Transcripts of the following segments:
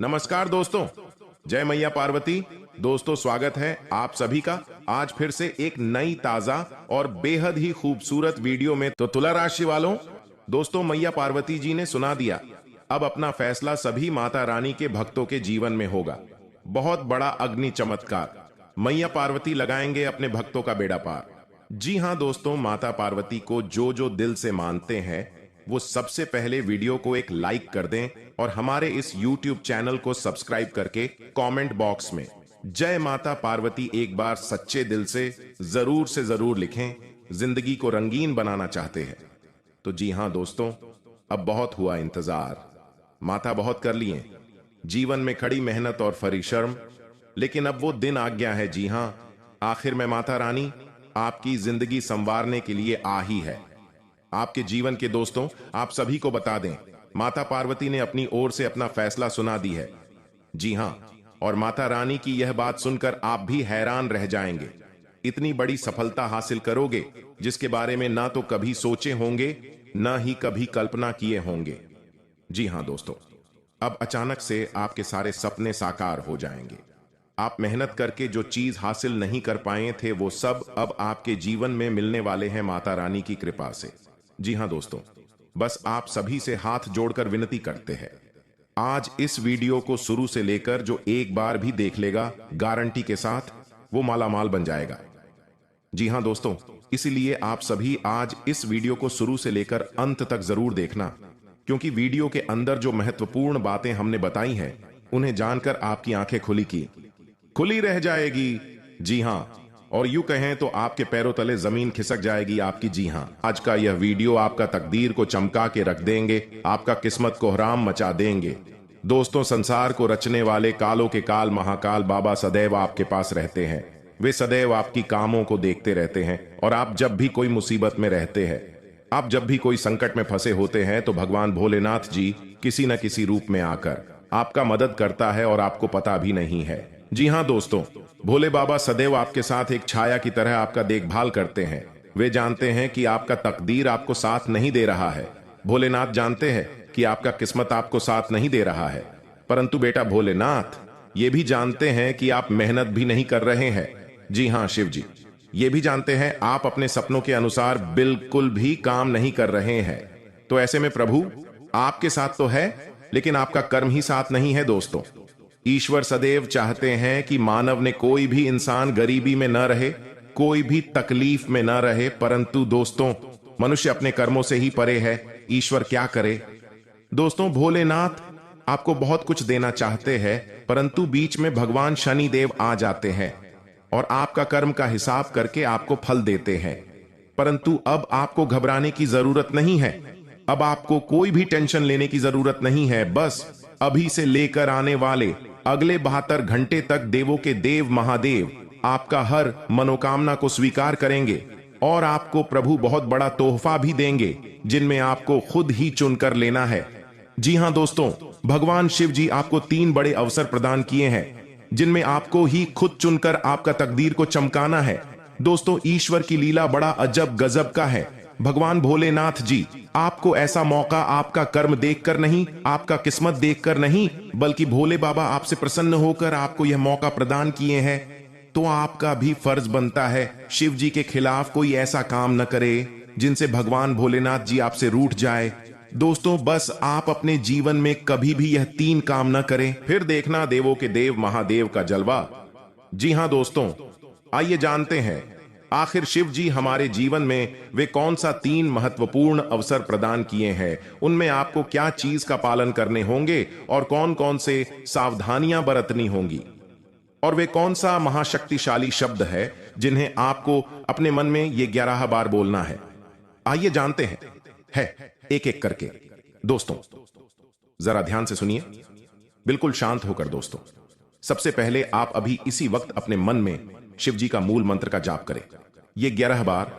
नमस्कार दोस्तों, जय मैया पार्वती। दोस्तों स्वागत है आप सभी का आज फिर से एक नई ताजा और बेहद ही खूबसूरत वीडियो में। तो तुला राशि वालों, दोस्तों मैया पार्वती जी ने सुना दिया, अब अपना फैसला सभी माता रानी के भक्तों के जीवन में होगा। बहुत बड़ा अग्नि चमत्कार, मैया पार्वती लगाएंगे अपने भक्तों का बेड़ा पार। जी हां दोस्तों, माता पार्वती को जो जो दिल से मानते हैं वो सबसे पहले वीडियो को एक लाइक कर दें और हमारे इस YouTube चैनल को सब्सक्राइब करके कमेंट बॉक्स में जय माता पार्वती एक बार सच्चे दिल से जरूर लिखें। जिंदगी को रंगीन बनाना चाहते हैं तो जी हां दोस्तों, अब बहुत हुआ इंतजार, माता बहुत कर लिए जीवन में खड़ी मेहनत और परिश्रम, लेकिन अब वो दिन आ गया है। जी हां, आखिर में माता रानी आपकी जिंदगी संवारने के लिए आ ही है। आपके जीवन के दोस्तों, आप सभी को बता दें, माता पार्वती ने अपनी ओर से अपना फैसला सुना दी है। जी हां, और माता रानी की यह बात सुनकर आप भी हैरान रह जाएंगे। इतनी बड़ी सफलता हासिल करोगे जिसके बारे में ना तो कभी सोचे होंगे ना ही कभी कल्पना किए होंगे। जी हां दोस्तों, अब अचानक से आपके सारे सपने साकार हो जाएंगे। आप मेहनत करके जो चीज हासिल नहीं कर पाए थे वो सब अब आपके जीवन में मिलने वाले हैं माता रानी की कृपा से। जी हां दोस्तों, बस आप सभी से हाथ जोड़कर विनती करते हैं, आज इस वीडियो को शुरू से लेकर जो एक बार भी देख लेगा, गारंटी के साथ वो मालामाल बन जाएगा। जी हां दोस्तों, इसीलिए आप सभी आज इस वीडियो को शुरू से लेकर अंत तक जरूर देखना, क्योंकि वीडियो के अंदर जो महत्वपूर्ण बातें हमने बताई हैं उन्हें जानकर आपकी आंखें खुली रह जाएगी। जी हां, और यूं कहें तो आपके पैरों तले जमीन खिसक जाएगी आपकी। जी हां, आज का यह वीडियो आपका तकदीर को चमका के रख देंगे, आपका किस्मत को हराम मचा देंगे। दोस्तों, संसार को रचने वाले कालों के काल महाकाल बाबा सदैव आपके पास रहते हैं। वे सदैव आपकी कामों को देखते रहते हैं और आप जब भी कोई मुसीबत में रहते हैं, आप जब भी कोई संकट में फंसे होते हैं तो भगवान भोलेनाथ जी किसी न किसी रूप में आकर आपका मदद करता है और आपको पता भी नहीं है। जी हां दोस्तों, भोले बाबा सदैव आपके साथ एक छाया की तरह आपका देखभाल करते हैं। वे जानते हैं कि आपका तकदीर आपको साथ नहीं दे रहा है। भोलेनाथ जानते हैं कि आपका किस्मत आपको साथ नहीं दे रहा है, परंतु बेटा भोलेनाथ ये भी जानते हैं कि आप मेहनत भी नहीं कर रहे हैं। जी हां शिव जी, ये भी जानते हैं आप अपने सपनों के अनुसार बिल्कुल भी काम नहीं कर रहे हैं। तो ऐसे में प्रभु आपके साथ तो है, लेकिन आपका कर्म ही साथ नहीं है। दोस्तों, ईश्वर सदैव चाहते हैं कि मानव ने कोई भी इंसान गरीबी में न रहे, कोई भी तकलीफ में न रहे, परंतु दोस्तों मनुष्य अपने कर्मों से ही परे है। ईश्वर क्या करे दोस्तों, भोलेनाथ आपको बहुत कुछ देना चाहते हैं, परंतु बीच में भगवान शनि देव आ जाते हैं और आपका कर्म का हिसाब करके आपको फल देते हैं। परंतु अब आपको घबराने की जरूरत नहीं है, अब आपको कोई भी टेंशन लेने की जरूरत नहीं है। बस अभी से लेकर आने वाले अगले 72 घंटे तक देवों के देव महादेव आपका हर मनोकामना को स्वीकार करेंगे और आपको प्रभु बहुत बड़ा तोहफा भी देंगे, जिनमें आपको खुद ही चुनकर लेना है। जी हां दोस्तों, भगवान शिव जी आपको 3 बड़े अवसर प्रदान किए हैं, जिनमें आपको ही खुद चुनकर आपका तकदीर को चमकाना है। दोस्तों, ईश्वर की लीला बड़ा अजब गजब का है। भगवान भोलेनाथ जी आपको ऐसा मौका आपका कर्म देखकर नहीं, आपका किस्मत देखकर नहीं, बल्कि भोले बाबा आपसे प्रसन्न होकर आपको यह मौका प्रदान किए हैं। तो आपका भी फर्ज बनता है शिव जी के खिलाफ कोई ऐसा काम न करे जिनसे भगवान भोलेनाथ जी आपसे रूठ जाए। दोस्तों, बस आप अपने जीवन में कभी भी यह 3 काम न करें, फिर देखना देवों के देव महादेव का जलवा। जी हां दोस्तों, आइए जानते हैं आखिर शिव जी हमारे जीवन में वे कौन सा 3 महत्वपूर्ण अवसर प्रदान किए हैं, उनमें आपको क्या चीज का पालन करने होंगे और कौन कौन से सावधानियां बरतनी होंगी, और वे कौन सा महाशक्तिशाली शब्द है जिन्हें आपको अपने मन में ये 11 बार बोलना है। आइए जानते हैं है एक एक करके। दोस्तों जरा ध्यान से सुनिए, बिल्कुल शांत होकर। दोस्तों, सबसे पहले आप अभी इसी वक्त अपने मन में शिव जी का मूल मंत्र का जाप करें, ये 11 बार।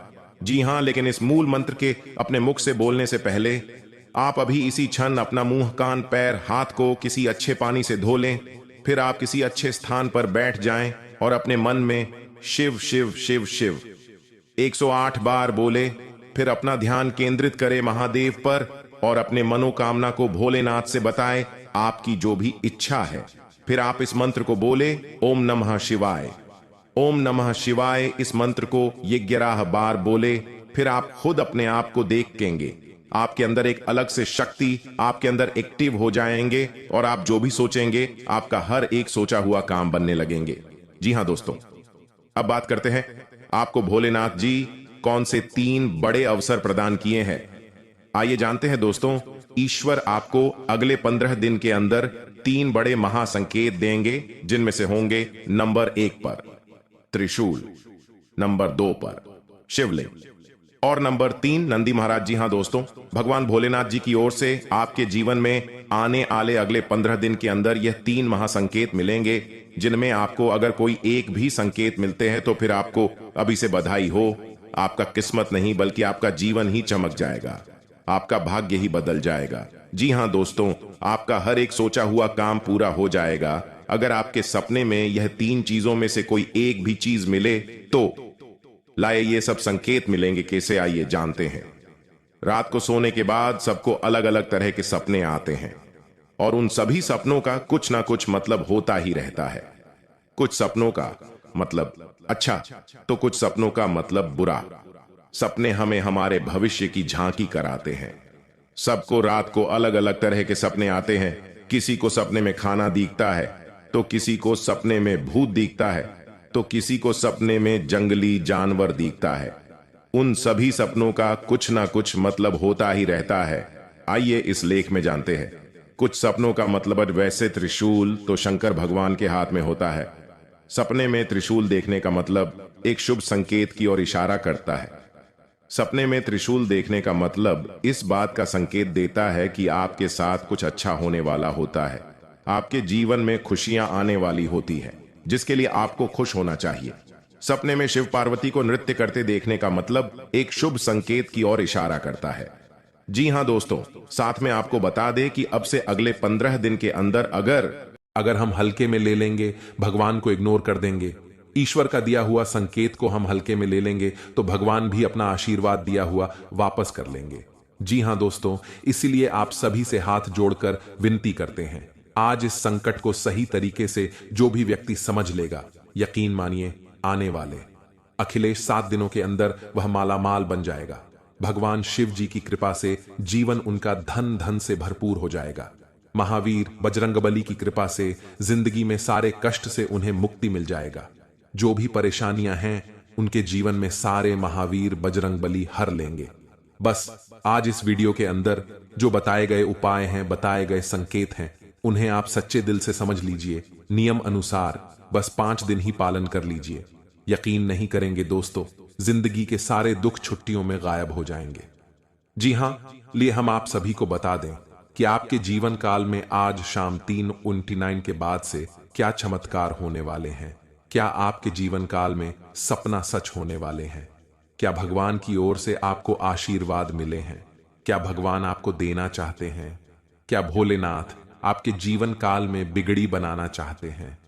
जी हां, लेकिन इस मूल मंत्र के अपने मुख से बोलने से पहले आप अभी इसी क्षण अपना मुंह, कान, पैर, हाथ को किसी अच्छे पानी से धो लें। फिर आप किसी अच्छे स्थान पर बैठ जाएं और अपने मन में शिव शिव शिव शिव 108 बार बोले। फिर अपना ध्यान केंद्रित करें महादेव पर और अपने मनोकामना को भोलेनाथ से बताएं आपकी जो भी इच्छा है। फिर आप इस मंत्र को बोले, ओम नमः शिवाय। ओम नमः शिवाय इस मंत्र को ये 11 बार बोले। फिर आप खुद अपने आप को देखेंगे, आपके अंदर एक अलग से शक्ति आपके अंदर एक्टिव हो जाएंगे और आप जो भी सोचेंगे आपका हर एक सोचा हुआ काम बनने लगेंगे। जी हां दोस्तों, अब बात करते हैं आपको भोलेनाथ जी कौन से 3 बड़े अवसर प्रदान किए हैं। आइए जानते हैं दोस्तों। ईश्वर आपको अगले 15 दिन के अंदर 3 बड़े महासंकेत देंगे, जिनमें से होंगे नंबर 1 पर त्रिशूल, नंबर 2 पर शिवलिंग और नंबर 3 नंदी महाराज। जी हां दोस्तों, भगवान भोलेनाथ जी की ओर से आपके जीवन में आने वाले अगले 15 दिन के अंदर यह 3 महासंकेत मिलेंगे, जिनमें आपको अगर कोई एक भी संकेत मिलते हैं तो फिर आपको अभी से बधाई हो। आपका किस्मत नहीं बल्कि आपका जीवन ही चमक जाएगा, आपका भाग्य ही बदल जाएगा। जी हां दोस्तों, आपका हर एक सोचा हुआ काम पूरा हो जाएगा। अगर आपके सपने में यह 3 चीजों में से कोई एक भी चीज मिले तो लाए ये सब संकेत मिलेंगे। कैसे, आइए जानते हैं। रात को सोने के बाद सबको अलग अलग तरह के सपने आते हैं और उन सभी सपनों का कुछ ना कुछ मतलब होता ही रहता है। कुछ सपनों का मतलब अच्छा तो कुछ सपनों का मतलब बुरा। सपने हमें हमारे भविष्य की झांकी कराते हैं। सबको रात को अलग अलग तरह के सपने आते हैं। किसी को सपने में खाना दिखता है, तो किसी को सपने में भूत दिखता है, तो किसी को सपने में जंगली जानवर दिखता है। उन सभी सपनों का कुछ ना कुछ मतलब होता ही रहता है। आइए इस लेख में जानते हैं। कुछ सपनों का मतलब वैसे त्रिशूल तो शंकर भगवान के हाथ में होता है। सपने में त्रिशूल देखने का मतलब एक शुभ संकेत की ओर इशारा करता है। सपने में त्रिशूल देखने का मतलब इस बात का संकेत देता है कि आपके साथ कुछ अच्छा होने वाला होता है। आपके जीवन में खुशियां आने वाली होती है, जिसके लिए आपको खुश होना चाहिए। सपने में शिव पार्वती को नृत्य करते देखने का मतलब एक शुभ संकेत की ओर इशारा करता है। जी हां दोस्तों, साथ में आपको बता दें कि अब से अगले 15 दिन के अंदर अगर हम हल्के में ले लेंगे, भगवान को इग्नोर कर देंगे, ईश्वर का दिया हुआ संकेत को हम हल्के में ले लेंगे, तो भगवान भी अपना आशीर्वाद दिया हुआ वापस कर लेंगे। जी हां दोस्तों, इसीलिए आप सभी से हाथ जोड़कर विनती करते हैं, आज इस संकट को सही तरीके से जो भी व्यक्ति समझ लेगा, यकीन मानिए आने वाले अखिलेश 7 दिनों के अंदर वह मालामाल बन जाएगा। भगवान शिव जी की कृपा से जीवन उनका धन धन से भरपूर हो जाएगा। महावीर बजरंगबली की कृपा से जिंदगी में सारे कष्ट से उन्हें मुक्ति मिल जाएगा। जो भी परेशानियां हैं उनके जीवन में सारे महावीर बजरंगबली हर लेंगे। बस आज इस वीडियो के अंदर जो बताए गए उपाय हैं, बताए गए संकेत हैं, उन्हें आप सच्चे दिल से समझ लीजिए। नियम अनुसार बस 5 दिन ही पालन कर लीजिए। यकीन नहीं करेंगे दोस्तों, जिंदगी के सारे दुख छुट्टियों में गायब हो जाएंगे। जी हां, लिए हम आप सभी को बता दें कि आपके जीवन काल में आज शाम 3:29 के बाद से क्या चमत्कार होने वाले हैं। क्या आपके जीवन काल में सपना सच होने वाले हैं? क्या भगवान की ओर से आपको आशीर्वाद मिले हैं? क्या भगवान आपको देना चाहते हैं? क्या भोलेनाथ आपके जीवन काल में बिगड़ी बनाना चाहते हैं?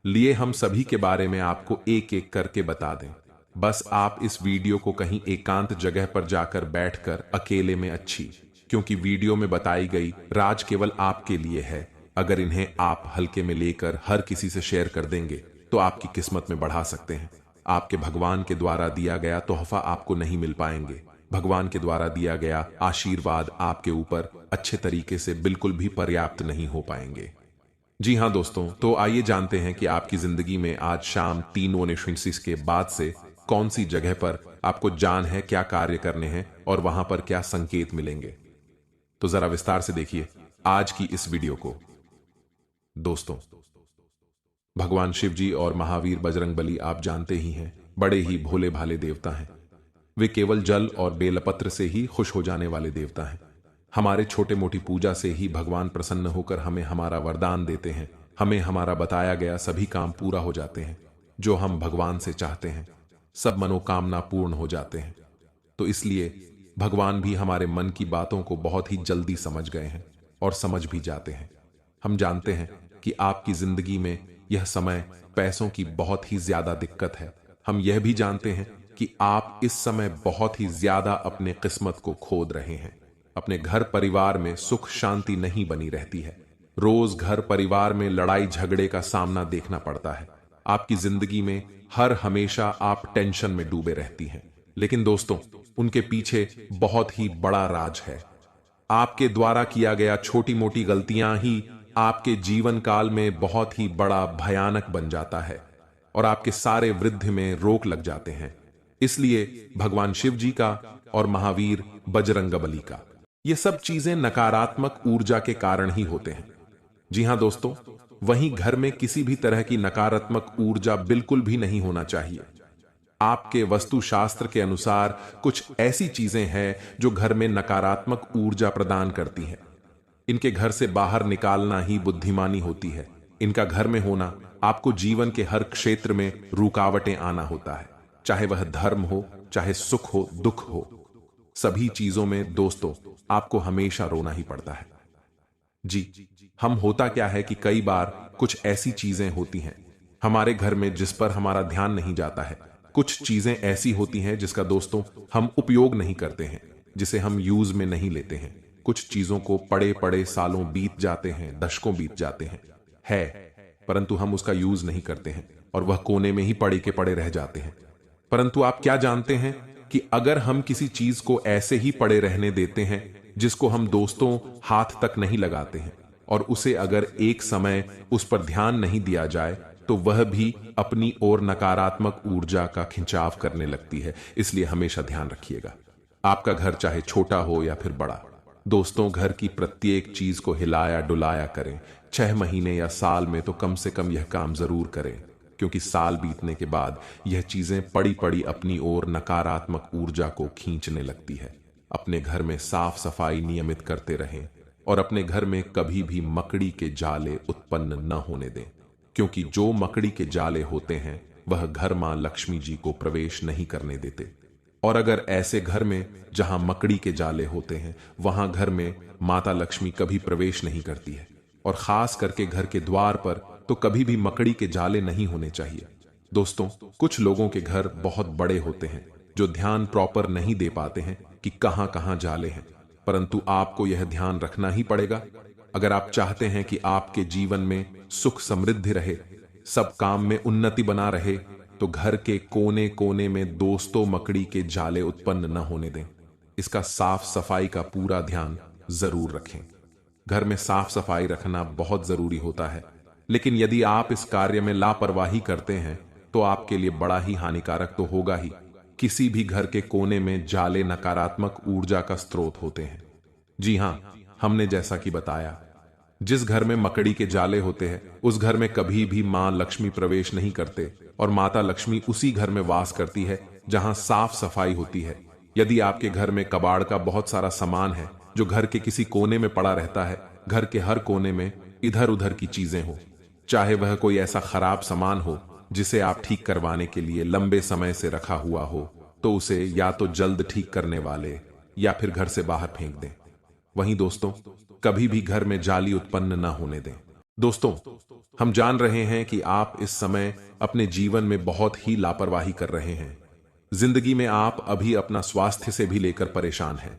लिए हम सभी के बारे में आपको एक एक करके बता दें। बस आप इस वीडियो को कहीं एकांत जगह पर जाकर बैठकर अकेले में अच्छी, क्योंकि वीडियो में बताई गई राज केवल आपके लिए है। अगर इन्हें आप हल्के में लेकर हर किसी से शेयर कर देंगे तो आपकी किस्मत में बढ़ा सकते हैं। आपके भगवान के द्वारा दिया गया तोहफा आपको नहीं मिल पाएंगे। भगवान के द्वारा दिया गया आशीर्वाद आपके ऊपर अच्छे तरीके से बिल्कुल भी पर्याप्त नहीं हो पाएंगे। जी हां दोस्तों, तो आइए जानते हैं कि आपकी जिंदगी में आज शाम 3:29 के बाद से कौन सी जगह पर आपको जान है, क्या कार्य करने हैं और वहां पर क्या संकेत मिलेंगे। तो जरा विस्तार से देखिए आज की इस वीडियो को। दोस्तों, भगवान शिव जी और महावीर बजरंगबली आप जानते ही हैं, बड़े ही भोले भाले देवता हैं। वे केवल जल और बेलपत्र से ही खुश हो जाने वाले देवता हैं। हमारे छोटे मोटी पूजा से ही भगवान प्रसन्न होकर हमें हमारा वरदान देते हैं। हमें हमारा बताया गया सभी काम पूरा हो जाते हैं। जो हम भगवान से चाहते हैं सब मनोकामना पूर्ण हो जाते हैं। तो इसलिए भगवान भी हमारे मन की बातों को बहुत ही जल्दी समझ गए हैं और समझ भी जाते हैं। हम जानते हैं कि आपकी जिंदगी में यह समय पैसों की बहुत ही ज्यादा दिक्कत है। हम यह भी जानते हैं कि आप इस समय बहुत ही ज्यादा अपने किस्मत को खोद रहे हैं। अपने घर परिवार में सुख शांति नहीं बनी रहती है। रोज घर परिवार में लड़ाई झगड़े का सामना देखना पड़ता है। आपकी जिंदगी में हर हमेशा आप टेंशन में डूबे रहती हैं। लेकिन दोस्तों, उनके पीछे बहुत ही बड़ा राज है। आपके द्वारा किया गया छोटी मोटी गलतियां ही आपके जीवन काल में बहुत ही बड़ा भयानक बन जाता है और आपके सारे वृद्धि में रोक लग जाते हैं। इसलिए भगवान शिव जी का और महावीर बजरंगबली का ये सब चीजें नकारात्मक ऊर्जा के कारण ही होते हैं। जी हां दोस्तों, वहीं घर में किसी भी तरह की नकारात्मक ऊर्जा बिल्कुल भी नहीं होना चाहिए। आपके वास्तुशास्त्र के अनुसार कुछ ऐसी चीजें हैं जो घर में नकारात्मक ऊर्जा प्रदान करती हैं। इनके घर से बाहर निकालना ही बुद्धिमानी होती है। इनका घर में होना आपको जीवन के हर क्षेत्र में रुकावटें आना होता है, चाहे वह धर्म हो, चाहे सुख हो, दुख हो। सभी चीजों में दोस्तों आपको हमेशा रोना ही पड़ता है। जी, हम होता क्या है कि कई बार कुछ ऐसी चीजें होती हैं हमारे घर में जिस पर हमारा ध्यान नहीं जाता है। कुछ चीजें ऐसी होती हैं जिसका दोस्तों हम उपयोग नहीं करते हैं, जिसे हम यूज में नहीं लेते हैं। कुछ चीजों को पड़े पड़े सालों बीत जाते हैं, दशकों बीत जाते हैं परंतु हम उसका यूज नहीं करते हैं और वह कोने में ही पड़े के पड़े रह जाते हैं। परंतु आप क्या जानते हैं कि अगर हम किसी चीज को ऐसे ही पड़े रहने देते हैं जिसको हम दोस्तों हाथ तक नहीं लगाते हैं और उसे अगर एक समय उस पर ध्यान नहीं दिया जाए तो वह भी अपनी ओर नकारात्मक ऊर्जा का खिंचाव करने लगती है। इसलिए हमेशा ध्यान रखिएगा, आपका घर चाहे छोटा हो या फिर बड़ा। दोस्तों, घर की प्रत्येक चीज को हिलाया डुलाया करें। 6 महीने या साल में तो कम से कम यह काम जरूर करें, क्योंकि साल बीतने के बाद यह चीजें पड़ी पड़ी अपनी ओर नकारात्मक ऊर्जा को खींचने लगती है। अपने घर में साफ सफाई नियमित करते रहें और अपने घर में कभी भी मकड़ी के जाले उत्पन्न न होने दें, क्योंकि जो मकड़ी के जाले होते हैं वह घर मां लक्ष्मी जी को प्रवेश नहीं करने देते। और अगर ऐसे घर में जहां मकड़ी के जाले होते हैं वहां घर में माता लक्ष्मी कभी प्रवेश नहीं करती है, और खास करके घर के द्वार पर तो कभी भी मकड़ी के जाले नहीं होने चाहिए। दोस्तों, कुछ लोगों के घर बहुत बड़े होते हैं जो ध्यान प्रॉपर नहीं दे पाते हैं कि कहां कहां जाले हैं, परंतु आपको यह ध्यान रखना ही पड़ेगा। अगर आप चाहते हैं कि आपके जीवन में सुख समृद्धि रहे, सब काम में उन्नति बना रहे, तो घर के कोने कोने में दोस्तों मकड़ी के जाले उत्पन्न न होने दें। इसका साफ सफाई का पूरा ध्यान जरूर रखें। घर में साफ सफाई रखना बहुत जरूरी होता है, लेकिन यदि आप इस कार्य में लापरवाही करते हैं तो आपके लिए बड़ा ही हानिकारक तो होगा ही। किसी भी घर के कोने में जाले नकारात्मक ऊर्जा का स्रोत होते हैं। जी हां, हमने जैसा कि बताया, जिस घर में मकड़ी के जाले होते हैं उस घर में कभी भी मां लक्ष्मी प्रवेश नहीं करते और माता लक्ष्मी उसी घर में वास करती है जहां साफ सफाई होती है। यदि आपके घर में कबाड़ का बहुत सारा सामान है जो घर के किसी कोने में पड़ा रहता है, घर के हर कोने में इधर उधर की चीजें हो, चाहे वह कोई ऐसा खराब सामान हो जिसे आप ठीक करवाने के लिए लंबे समय से रखा हुआ हो, तो उसे या तो जल्द ठीक करने वाले या फिर घर से बाहर फेंक दें। वहीं दोस्तों, कभी भी घर में जाली उत्पन्न न होने दें। दोस्तों, हम जान रहे हैं कि आप इस समय अपने जीवन में बहुत ही लापरवाही कर रहे हैं। जिंदगी में आप अभी अपना स्वास्थ्य से भी लेकर परेशान हैं।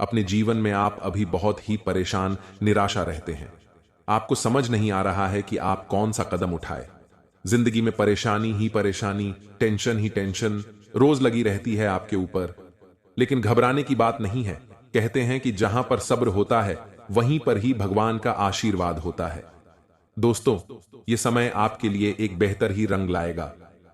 अपने जीवन में आप अभी बहुत ही परेशान निराशा रहते हैं। आपको समझ नहीं आ रहा है कि आप कौन सा कदम उठाए। जिंदगी में परेशानी ही परेशानी, टेंशन ही टेंशन रोज लगी रहती है आपके ऊपर। लेकिन घबराने की बात नहीं है। कहते हैं कि जहां पर सब्र होता है वहीं पर ही भगवान का आशीर्वाद होता है। दोस्तों, ये समय आपके लिए एक बेहतर ही रंग लाएगा,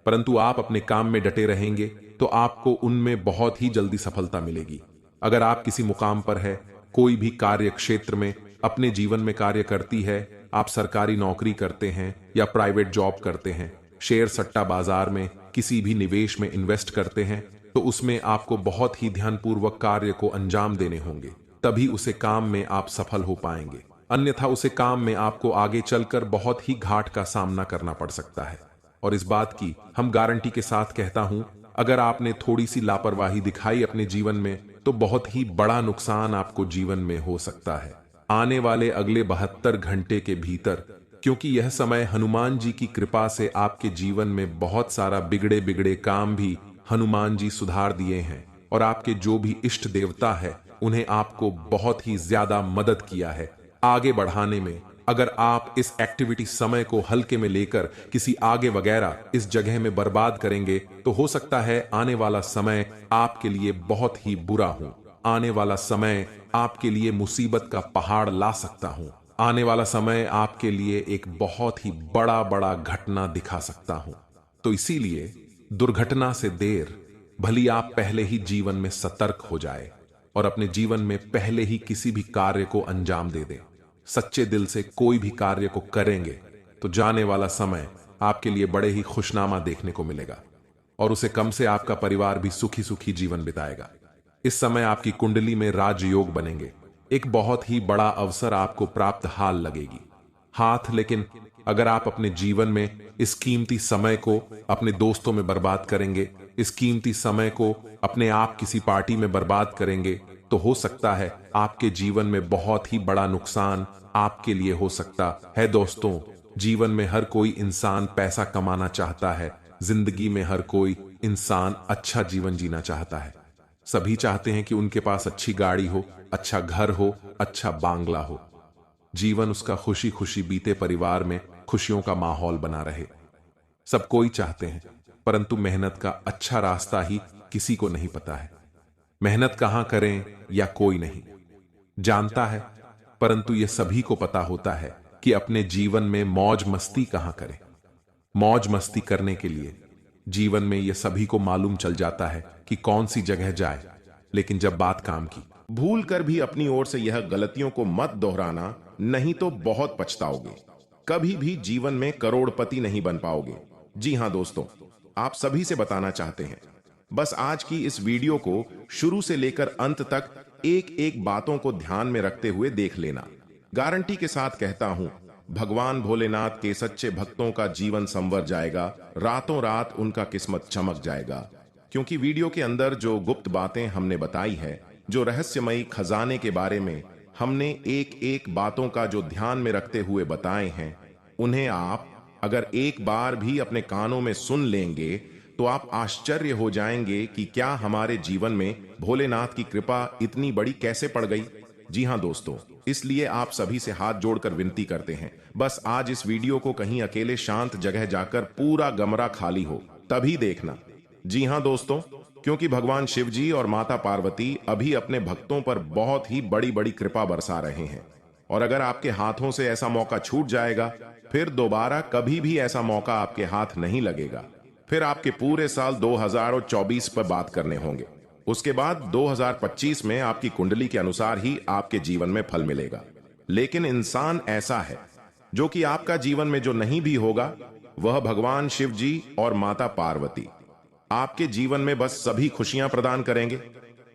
परंतु आप अपने काम में डटे रहेंगे तो आपको उनमें बहुत ही जल्दी सफलता मिलेगी। अगर आप किसी मुकाम पर है, कोई भी कार्य क्षेत्र में अपने जीवन में कार्य करती है, आप सरकारी नौकरी करते हैं या प्राइवेट जॉब करते हैं, शेयर सट्टा बाजार में किसी भी निवेश में इन्वेस्ट करते हैं, तो उसमें आपको बहुत ही ध्यानपूर्वक कार्य को अंजाम देने होंगे, तभी उसे काम में आप सफल हो पाएंगे। अन्यथा उसे काम में आपको आगे चलकर बहुत ही घाट का सामना करना पड़ सकता है। और इस बात की हम गारंटी के साथ कहता हूं, अगर आपने थोड़ी सी लापरवाही दिखाई अपने जीवन में तो बहुत ही बड़ा नुकसान आपको जीवन में हो सकता है आने वाले अगले 72 घंटे के भीतर, क्योंकि यह समय हनुमान जी की कृपा से आपके जीवन में बहुत सारा बिगड़े बिगड़े काम भी हनुमान जी सुधार दिए हैं और आपके जो भी इष्ट देवता है उन्हें आपको बहुत ही ज्यादा मदद किया है आगे बढ़ाने में अगर आप इस एक्टिविटी समय को हल्के में लेकर किसी आगे वगैरह इस जगह में बर्बाद करेंगे तो हो सकता है आने वाला समय आपके लिए बहुत ही बुरा हो। आने वाला समय आपके लिए मुसीबत का पहाड़ ला सकता हूं। आने वाला समय आपके लिए एक बहुत ही बड़ा बड़ा घटना दिखा सकता हूं। तो इसीलिए दुर्घटना से देर भली आप पहले ही जीवन में सतर्क हो जाए और अपने जीवन में पहले ही किसी भी कार्य को अंजाम दे दे। सच्चे दिल से कोई भी कार्य को करेंगे तो जाने वाला समय आपके लिए बड़े ही खुशनामा देखने को मिलेगा और उसे कम से आपका परिवार भी सुखी सुखी जीवन बिताएगा। इस समय आपकी कुंडली में राजयोग बनेंगे। एक बहुत ही बड़ा अवसर आपको प्राप्त हाल लगेगी हाथ। लेकिन अगर आप अपने जीवन में इस कीमती समय को अपने दोस्तों में बर्बाद करेंगे, इस कीमती समय को अपने आप किसी पार्टी में बर्बाद करेंगे तो हो सकता है आपके जीवन में बहुत ही बड़ा नुकसान आपके लिए हो सकता है। दोस्तों, जीवन में हर कोई इंसान पैसा कमाना चाहता है। जिंदगी में हर कोई इंसान अच्छा जीवन जीना चाहता है। सभी चाहते हैं कि उनके पास अच्छी गाड़ी हो, अच्छा घर हो, अच्छा बांग्ला हो। जीवन उसका खुशी खुशी बीते, परिवार में खुशियों का माहौल बना रहे। सब कोई चाहते हैं, परंतु मेहनत का अच्छा रास्ता ही किसी को नहीं पता है। मेहनत कहां करें या कोई नहीं जानता है, परंतु यह सभी को पता होता है कि अपने जीवन में मौज मस्ती कहां करें। मौज मस्ती करने के लिए जीवन में यह सभी को मालूम चल जाता है कि कौन सी जगह जाए, लेकिन जब बात काम की, भूल कर भी अपनी ओर से यह गलतियों को मत दोहराना, नहीं तो बहुत पछताओगे। कभी भी जीवन में करोड़पति नहीं बन पाओगे। जी हां दोस्तों, आप सभी से बताना चाहते हैं, बस आज की इस वीडियो को शुरू से लेकर अंत तक एक एक बातों को ध्यान में रखते हुए देख लेना। गारंटी के साथ कहता हूं, भगवान भोलेनाथ के सच्चे भक्तों का जीवन संवर जाएगा, रातों रात उनका किस्मत चमक जाएगा। क्योंकि वीडियो के अंदर जो गुप्त बातें हमने बताई है, जो रहस्यमयी खजाने के बारे में हमने एक एक बातों का जो ध्यान में रखते हुए बताए हैं, उन्हें आप अगर एक बार भी अपने कानों में सुन लेंगे तो आप आश्चर्य हो जाएंगे कि क्या हमारे जीवन में भोलेनाथ की कृपा इतनी बड़ी कैसे पड़ गई। जी हां दोस्तों, इसलिए आप सभी से हाथ जोड़कर विनती करते हैं, बस आज इस वीडियो को कहीं अकेले शांत जगह जाकर पूरा कमरा खाली हो तभी देखना। जी हां दोस्तों, क्योंकि भगवान शिव जी और माता पार्वती अभी अपने भक्तों पर बहुत ही बड़ी बड़ी कृपा बरसा रहे हैं। और अगर आपके हाथों से ऐसा मौका छूट जाएगा, फिर दोबारा कभी भी ऐसा मौका आपके हाथ नहीं लगेगा। फिर आपके पूरे साल 2024 पर बात करने होंगे। उसके बाद 2025 में आपकी कुंडली के अनुसार ही आपके जीवन में फल मिलेगा। लेकिन इंसान ऐसा है जो कि आपका जीवन में जो नहीं भी होगा, वह भगवान शिव जी और माता पार्वती आपके जीवन में बस सभी खुशियां प्रदान करेंगे।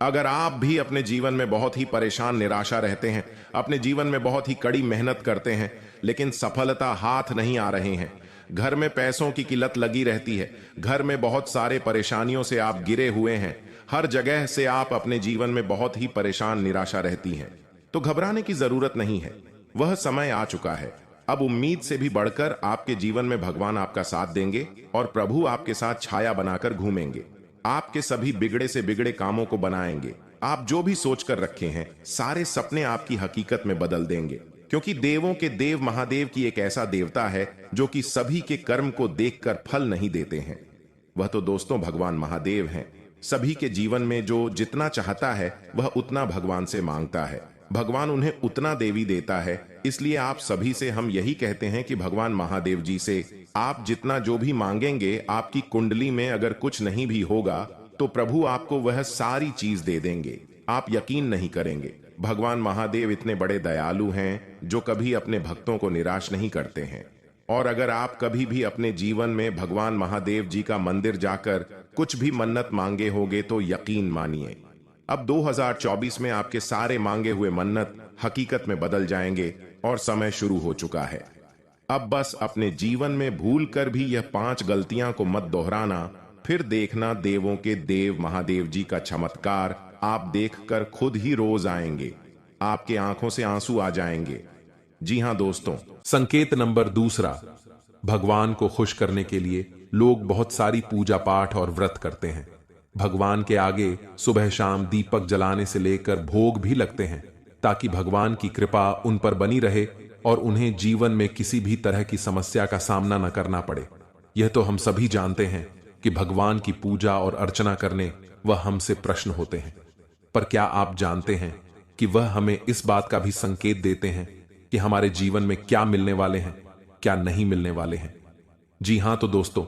अगर आप भी अपने जीवन में बहुत ही परेशान निराशा रहते हैं, अपने जीवन में बहुत ही कड़ी मेहनत करते हैं, लेकिन सफलता हाथ नहीं आ रहे हैं, घर में पैसों की किल्लत लगी रहती है, घर में बहुत सारे परेशानियों से आप गिरे हुए हैं, हर जगह से आप अपने जीवन में बहुत ही परेशान निराशा रहती हैं, तो घबराने की जरूरत नहीं है। वह समय आ चुका है। अब उम्मीद से भी बढ़कर आपके जीवन में भगवान आपका साथ देंगे और प्रभु आपके साथ छाया बनाकर घूमेंगे। आपके सभी बिगड़े से बिगड़े कामों को बनाएंगे। आप जो भी सोचकर रखे हैं, सारे सपने आपकी हकीकत में बदल देंगे। क्योंकि देवों के देव महादेव की एक ऐसा देवता है जो कि सभी के कर्म को देखकर फल नहीं देते हैं। वह तो दोस्तों भगवान महादेव हैं। सभी के जीवन में जो जितना चाहता है वह उतना भगवान से मांगता है, भगवान उन्हें उतना देवी देता है। इसलिए आप सभी से हम यही कहते हैं कि भगवान महादेव जी से आप जितना जो भी मांगेंगे, आपकी कुंडली में अगर कुछ नहीं भी होगा तो प्रभु आपको वह सारी चीज दे देंगे। आप यकीन नहीं करेंगे, भगवान महादेव इतने बड़े दयालु हैं जो कभी अपने भक्तों को निराश नहीं करते हैं। और अगर आप कभी भी अपने जीवन में भगवान महादेव जी का मंदिर जाकर कुछ भी मन्नत मांगे होंगे तो यकीन मानिए, अब 2024 में आपके सारे मांगे हुए मन्नत हकीकत में बदल जाएंगे और समय शुरू हो चुका है। अब बस अपने जीवन में भूल कर भी यह 5 गलतियां को मत दोहराना, फिर देखना देवों के देव महादेव जी का चमत्कार आप देखकर खुद ही रोज आएंगे, आपके आंखों से आंसू आ जाएंगे। जी हां दोस्तों, संकेत नंबर 2, भगवान को खुश करने के लिए लोग बहुत सारी पूजा पाठ और व्रत करते हैं। भगवान के आगे सुबह शाम दीपक जलाने से लेकर भोग भी लगते हैं ताकि भगवान की कृपा उन पर बनी रहे और उन्हें जीवन में किसी भी तरह की समस्या का सामना न करना पड़े। यह तो हम सभी जानते हैं कि भगवान की पूजा और अर्चना करने वह हमसे प्रश्न होते हैं, पर क्या आप जानते हैं कि वह हमें इस बात का भी संकेत देते हैं कि हमारे जीवन में क्या मिलने वाले हैं, क्या नहीं मिलने वाले हैं। जी हां, तो दोस्तों,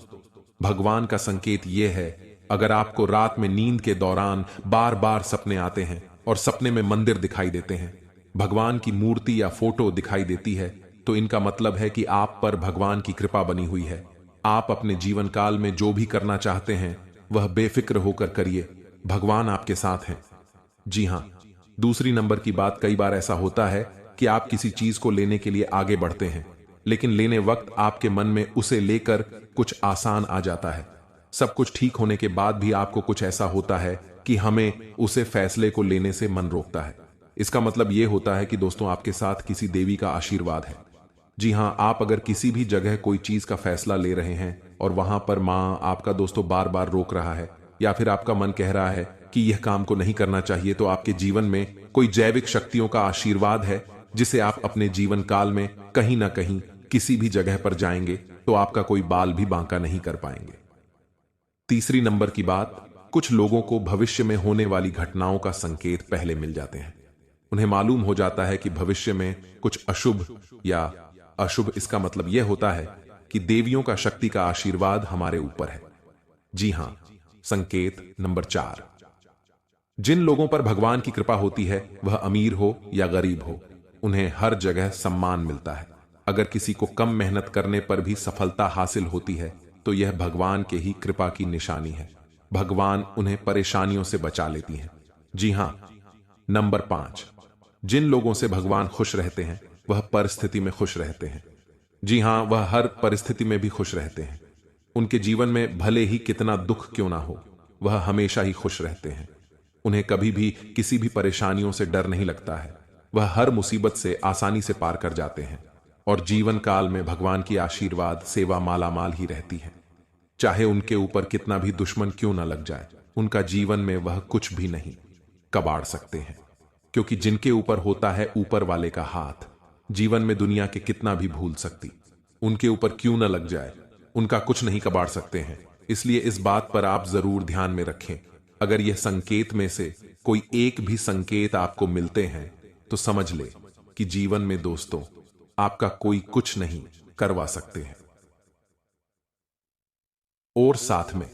भगवान का संकेत यह है, अगर आपको रात में नींद के दौरान बार बार सपने आते हैं और सपने में मंदिर दिखाई देते हैं, भगवान की मूर्ति या फोटो दिखाई देती है, तो इनका मतलब है कि आप पर भगवान की कृपा बनी हुई है। आप अपने जीवन काल में जो भी करना चाहते हैं वह बेफिक्र होकर करिए, भगवान आपके साथ हैं। जी हां, दूसरी नंबर की बात, कई बार ऐसा होता है कि आप किसी चीज को लेने के लिए आगे बढ़ते हैं, लेकिन लेने वक्त आपके मन में उसे लेकर कुछ आसान आ जाता है। सब कुछ ठीक होने के बाद भी आपको कुछ ऐसा होता है कि हमें उसे फैसले को लेने से मन रोकता है। इसका मतलब यह होता है कि दोस्तों, आपके साथ किसी देवी का आशीर्वाद है। जी हां, आप अगर किसी भी जगह कोई चीज का फैसला ले रहे हैं और वहां पर मां आपका दोस्तों बार बार रोक रहा है, या फिर आपका मन कह रहा है कि यह काम को नहीं करना चाहिए, तो आपके जीवन में कोई जैविक शक्तियों का आशीर्वाद है, जिसे आप अपने जीवन काल में कहीं ना कहीं किसी भी जगह पर जाएंगे तो आपका कोई बाल भी बांका नहीं कर पाएंगे। तीसरी नंबर की बात, कुछ लोगों को भविष्य में होने वाली घटनाओं का संकेत पहले मिल जाते हैं। उन्हें मालूम हो जाता है कि भविष्य में कुछ अशुभ या अशुभ, इसका मतलब यह होता है कि देवियों का शक्ति का आशीर्वाद हमारे ऊपर है। जी हां, संकेत नंबर 4, जिन लोगों पर भगवान की कृपा होती है, वह अमीर हो या गरीब हो, उन्हें हर जगह सम्मान मिलता है। अगर किसी को कम मेहनत करने पर भी सफलता हासिल होती है, तो यह भगवान के ही कृपा की निशानी है। भगवान उन्हें परेशानियों से बचा लेती हैं। जी हां, नंबर 5, जिन लोगों से भगवान खुश रहते हैं वह परिस्थिति में खुश रहते हैं। जी हां, वह हर परिस्थिति में भी खुश रहते हैं। उनके जीवन में भले ही कितना दुख क्यों ना हो, वह हमेशा ही खुश रहते हैं। उन्हें कभी भी किसी भी परेशानियों से डर नहीं लगता है। वह हर मुसीबत से आसानी से पार कर जाते हैं और जीवन काल में भगवान की आशीर्वाद सेवा मालामाल ही रहती है। चाहे उनके ऊपर कितना भी दुश्मन क्यों ना लग जाए, उनका जीवन में वह कुछ भी नहीं कबाड़ सकते हैं, क्योंकि जिनके ऊपर होता है ऊपर वाले का हाथ, जीवन में दुनिया के कितना भी भूल सकती, उनके ऊपर क्यों ना लग जाए, उनका कुछ नहीं कबाड़ सकते हैं। इसलिए इस बात पर आप जरूर ध्यान में रखें। अगर यह संकेत में से कोई एक भी संकेत आपको मिलते हैं, तो समझ ले कि जीवन में दोस्तों आपका कोई कुछ नहीं करवा सकते हैं। और साथ में